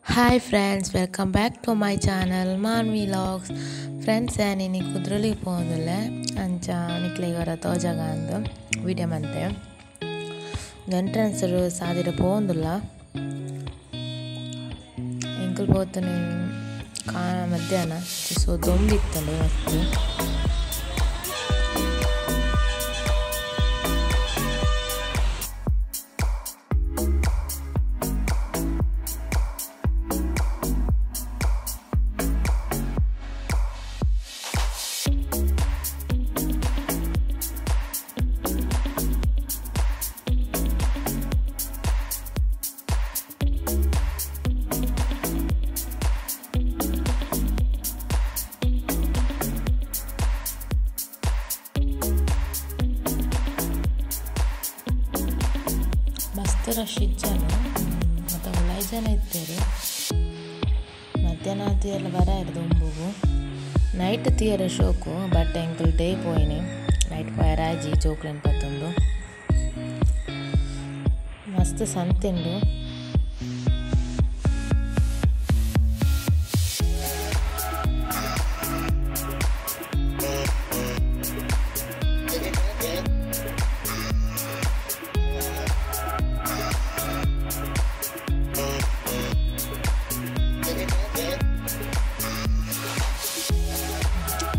Hi friends, welcome back to my channel Maanvi vlogs. Friends, ನಾನು ಕುದ್ರಲಿಗೆ ಹೋಗೋದಿಲ್ಲ ಅಂಚ ನಿಕ್ಲಿಗೆ ವರ ತೋಜಾಗ ಅಂದು ವಿಡಿಯೋ ಮಂತೆ ಎಂಟ್ರೆನ್ಸ್ ಸಾದಿರ ಹೋಗೋದಿಲ್ಲ ಎಂಕಲ್ ಹೋಗ್ತಾನೆ ಮಧ್ಯಾಹ್ನ ಸೊ ದೊಂಬಿತ್ತಂಡೆ ಮತ್ತು ಮಸ್ತ್ ರಶ್ ಇಜ್ಜಾನು ಮತ್ತು ಒಳ್ಳೆ ಜನ ಇದ್ದಾರೆ ಮಧ್ಯಾಹ್ನ ತೀಯಲ್ಲ ಬರ ಇರೋದು ಒಂಬುಗು ನೈಟ್ ತೀಯರ ಶೋಕು ಬಟ್ ಎಂಕಲ್ ಡೇ ಪೋಯಿನಿ ನೈಟ್ ಫೈರ್ ಆಜಿ ಚೋಕ್ಲೇನ್ ಪತ್ತೊಂದು ಮಸ್ತ್ ಸಂತೆಂಡು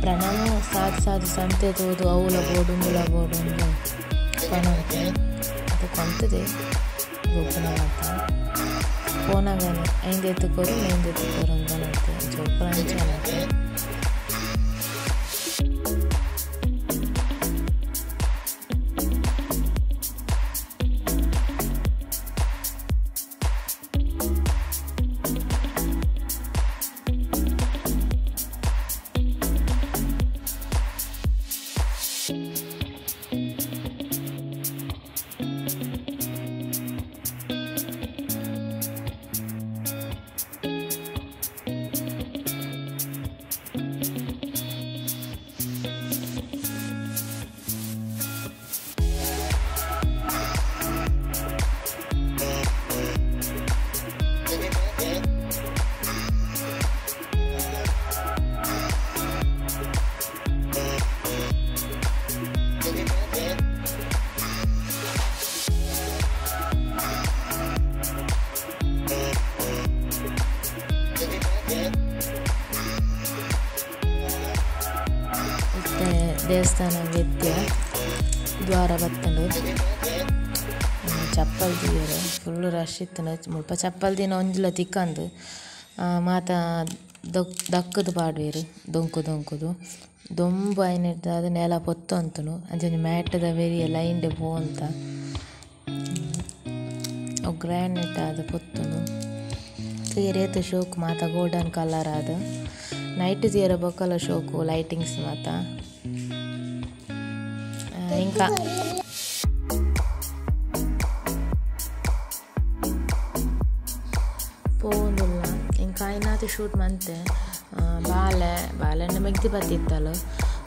ಪ್ರಣಾಮ ಸಾದು ಸಂತೆ ತೋದು ಅವಲ ಬೋಡು ಮುಲ ಬೋಡು ಪಣತೆ ಅದು ಕೊಂತದೆ ಗೊಬ್ಬನ ಅಂತ ಫೋನಾಗನೆ ಐಂದು ಎತ್ತುಕೋರು ಮೇಂದು ಎತ್ತುಕೋರು ಅಂತ ಜೋಪನ ಅಂಚೆ ದೇವಸ್ಥಾನ ವೆತ್ಯ ದ್ವಾರ ಬತ್ತಂಡು ಚಪ್ಪಲ್ ದಿಯರು ಫುಲ್ಲು ರಶ್ ಇತ್ತು ಮುಲ್ಪ ಚಪ್ಪಲ್ ದಿನ ಒಂಜಿಲ ತಿಕ್ಕಂದು ಮಾತ ದಕ್ಕದು ಪಾಡ್ವೇರು ದೊಂಕುದು ದೊಂಬು ಐನಿಡ್ದು ನೆಲ ಪೊತ್ತು ಅಂತನು ಅಂಚೆ ಮ್ಯಾಟದ ವೆರಿಯ ಲೈನ್ಡೆ ಅಂತ ಅವು ಗ್ರ್ಯಾಂಡ್ ಅದು ಪೊತ್ತುನು ಕ್ಲಿಯರ್ ಏತು ಶೋಕು ಮಾತ ಗೋಲ್ಡನ್ ಕಲರ್ ಅದು ನೈಟ್ ತೀರ ಬೊಕ್ಕಲ ಶೋಕು ಲೈಟಿಂಗ್ಸ್ ಮಾತ ఇంకా పోదుಲ್ಲ ఇంకా ಐನಾತು ಶೂಟ್ ಮಂತೆ ಬಾಲೆಣ್ಣ ಮೆಗ್ದಿ ಬತ್ತಿತ್ತಲು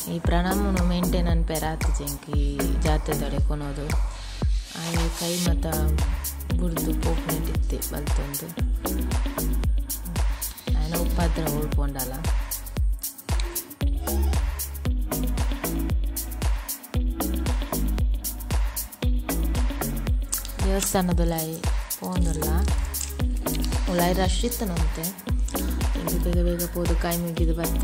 ಈ ಪ್ರಣಾಮನು ಮೇಂಟೈನ್ ಅನ್ಪೇರ ಆತಿಜೆ ಇಂಕಿ ಜಾತ್ರೆ ತಡೆ ಕೊನೋದು ಆ ಕೈ ಮತ ಬುಡ್ದು ಪೋಪ್ನೆಟ್ ಇತ್ತೆ ಬಲ್ತೊಂದು ಆಯ್ನ ಉಪ್ಪಾತ್ರ ಉಳ್ಕೊಂಡಲ್ಲ ದೇವಸ್ಥಾನದ ಉಲಾಯಿ ಪೋಂದುಲ್ಲ ಉಲಾಯಿ ರಶ್ ಇತ್ತನಂತೆ ಹಿಂಗೆ ಬೇಗ ಬೇಗ ಪೋದು ಕೈ ಮುಗಿದು ಬತ್ತ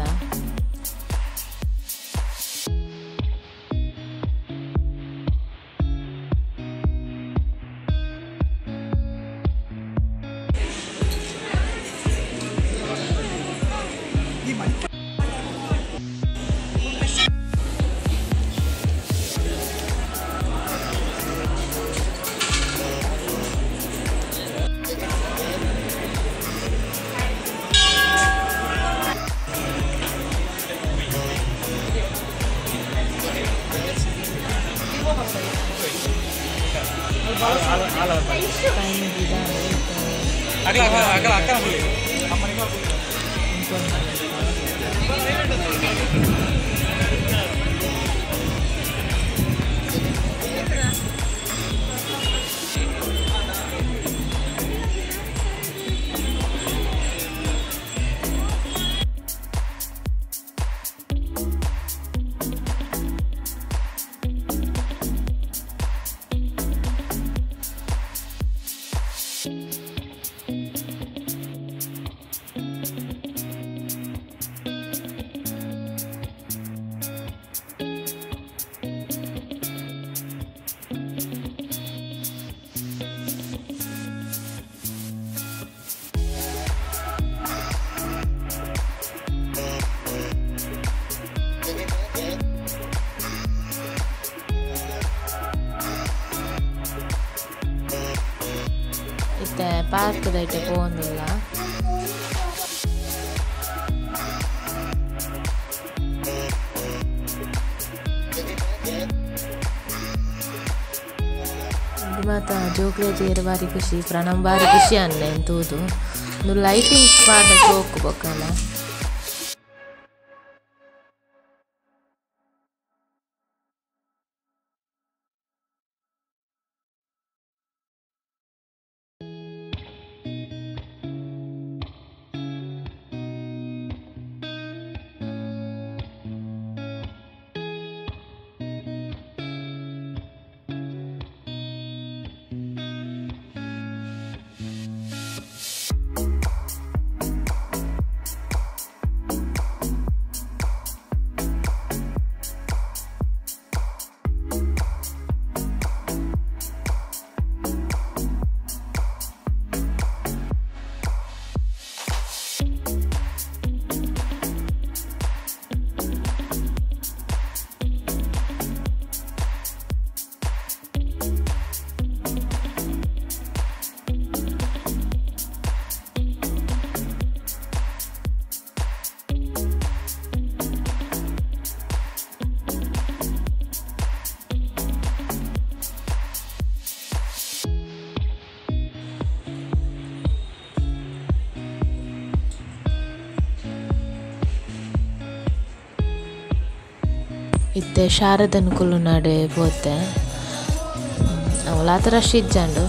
ಇತ್ತೆ ಪಾರ್ಕ್ ದೈಟೆ ಪೋಂದಿಲ್ಲ. ಇದು ಮಾತ ಜೋಕ್ಲೇಜ್ ಬಾರಿ ಖುಷಿ, ಪ್ರಣಮ್ ಬಾರಿ ಖುಷಿ ಅನ್ನೆ ಎಂತೂದು ಲೈಟಿಂಗ್ಸ್ ಪಾಡ ಶೋಕು ಬೊಕ್ಕಲ್ಲ. ಇತ್ತೆ ಶಾರದನ ಕುಲ್ಲು ನಾಡೆ ಪೋತೆ ಅವಲಾತ ರಶ್ ಇಜ್ಜಂಡು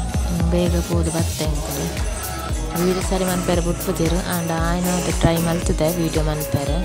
ಬೇಗ ಪೋದು ಬತ್ತೆ ಅಂತಾರೆ. ವೀಡಿಯೋ ಸರಿ ಮನ್ಪೇರೆ ಬಿಟ್ಬಿಟ್ಟಿರು ಆಂಡ ಆಯ್ನ ಟ್ರೈ ಮಲ್ತಿದ್ದೆ ವೀಡಿಯೋ ಮನ್ಪೇರೆ.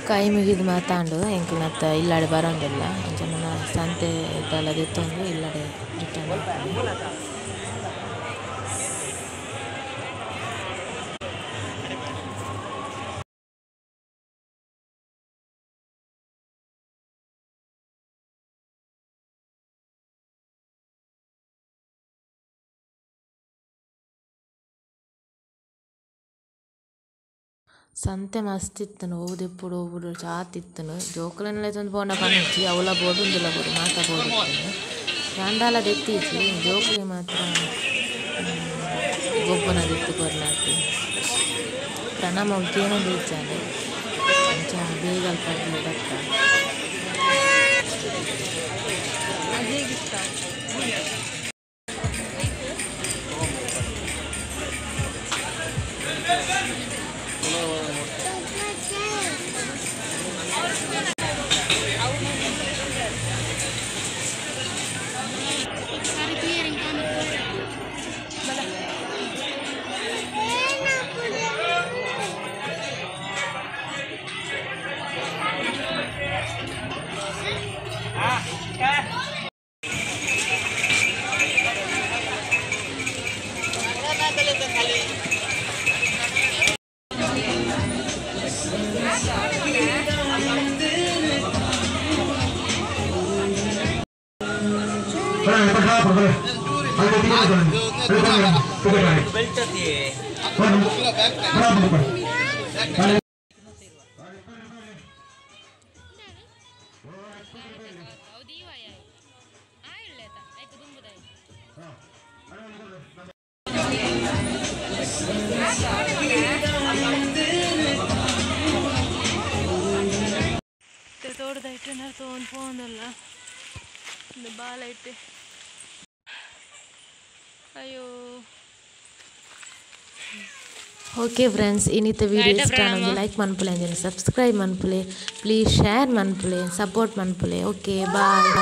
ಕೈ ಮುಗಿದು ಮಾತಾಂಡು ಎಂಕ್ಲತ್ತ ಇಲ್ಲಾಡೆ ಬರೋಂದಿಲ್ಲ ಅಂಚನ ಸಂತೆ ಇದೆಲ್ಲ ದಿತ್ತೊಂದು ಇಲ್ಲಾಡೆ ರಿಟರ್ನ್ ಮಾಡ್ತೀನಿ. ಸಂತೆ ಮಸ್ತ್ ಇತ್ತನು ಹೋದೆప్పుడు ಹೋಗ್ಬಿಡು ಚಾತಿತ್ತನು ಜೋಕಲನ್ನೆಲ್ಲ ತಂದು ಬೋಂಡ ಪಂಚಿ ಅವಲ ಬೋಡು ಉಂದಿಲ್ಲ ಬೋಡು ಮಾತ ಬೋಡು ಯಾಂಡಾಲ ದೆತ್ತೀಚಿ ಜೋಕಲಿ ಮಾತ್ರ ಗೊಬ್ಬನ ದೆತ್ತು ಕೊರ್ಲಾಕಿ ಪ್ರಣಾಮ ಅವಕ್ಕೇನೋ ಬೀಚಾನೆ ಅಂಚ ಬೇಗ ಪಡ್ಲಿ ಬತ್ತ ತೋಟದೈತೆ ತೊಗೊಂಡು ಹೋಗಲ್ಲ ಬಾಲ ಐತೆ ಅಯ್ಯೋ ಓಕೆ ಫ್ರೆಂಡ್ಸ್ ಇನ್ನಿತ ವಿಡಿಯೋ ಇಷ್ಟ ನಮಗೆ ಲೈಕ್ ಮನ್ಪುಲೆ ಅಂಜನೆ ಸಬ್ಸ್ಕ್ರೈಬ್ ಮನ್ಪುಲೆ ಪ್ಲೀಸ್ ಶೇರ್ ಮನ್ಪುಲೆ ಸಪೋರ್ಟ್ ಮನ್ಪುಲೆ ಓಕೆ ಬಾಯ್.